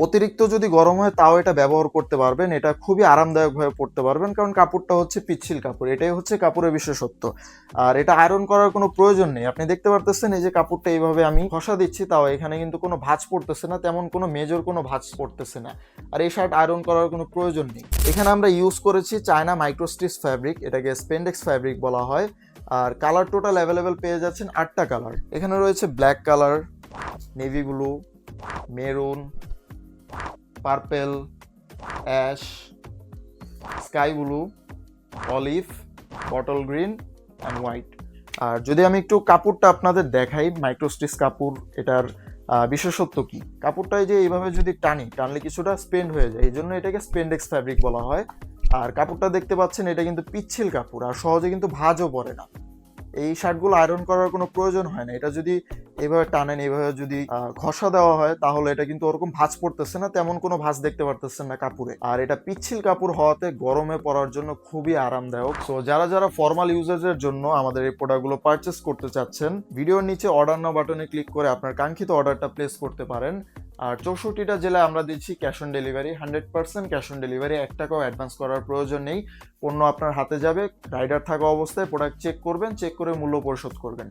অতিরিক্ত যদি গরম হয় তাও এটা ব্যবহার করতে পারবেন। এটা খুবই আরামদায়কভাবে পড়তে পারবেন, কারণ কাপড়টা হচ্ছে পিচ্ছিল কাপড়। এটাই হচ্ছে কাপড়ের বিশেষত্ব। আর এটা আয়রন করার কোনো প্রয়োজন নেই। আপনি দেখতে পারতেছেন এই যে কাপড়টা এইভাবে আমি ঘষা দিচ্ছি, তাও এখানে কিন্তু কোনো ভাঁজ পড়তেছে না, তেমন কোনো মেজর কোনো ভাঁজ পড়তেছে না। আর এই শার্ট আয়রন করার কোনো প্রয়োজন নেই। এখানে আমরা ইউজ করেছি চায়না মাইক্রোস্টিচ ফ্যাব্রিক, এটাকে স্পেন্ডেক্স ফ্যাব্রিক বলা হয়। আর কালার টোটাল অ্যাভেলেবেল পেয়ে যাচ্ছেন 8টা কালার। এখানে রয়েছে black colour, navy blue, maroon, purple, ash, sky blue, olive, bottle green and white. আর যদি আমি একটু কাপড়টা আপনাদের দেখাই, মাইক্রোস্টিচ কাপড়, এটার বিশেষত্ব কি, কাপড়টায় যে এইভাবে যদি টানলে কিছুটা স্পেন্ড হয়ে যায়, এই জন্য এটাকে স্পেন্ডেক্স ফ্যাব্রিক বলা হয়। আর কাপড়টা দেখতে পাচ্ছেন, এটা কিন্তু পিচ্ছিল কাপড়, আর সহজে কিন্তু ভাঁজও পড়ে না। এই শার্টগুলো আয়রন করার কোনো প্রয়োজন হয় না। এটা যদি এইভাবে টানেন, এইভাবে যদি ঘষা দেওয়া হয়, তাহলে এটা কিন্তু ওরকম ভাঁজ পড়তেছে না, তেমন কোনো ভাঁজ দেখতে পারতেছেন না কাপড়ে। আর এটা পিচ্ছিল কাপড় হওয়াতে গরমে পরার জন্য খুবই আরামদায়ক। সো যারা যারা ফর্মাল ইউজেজের জন্য আমাদের এই প্রোডাক্টগুলো পারচেস করতে চাচ্ছেন, ভিডিওর নিচে অর্ডার নাও বাটনে ক্লিক করে আপনার কাঙ্ক্ষিত অর্ডারটা প্লেস করতে পারেন। আর 64টা জেলায় আমরা দিচ্ছি cash on delivery, 100% cash on delivery, 1 টাকাও অ্যাডভান্স করার প্রয়োজন নেই। পণ্য আপনার হাতে যাবে, রাইডার থাকা অবস্থায় প্রোডাক্ট চেক করবেন, চেক করে মূল্য পরিশোধ করবেন।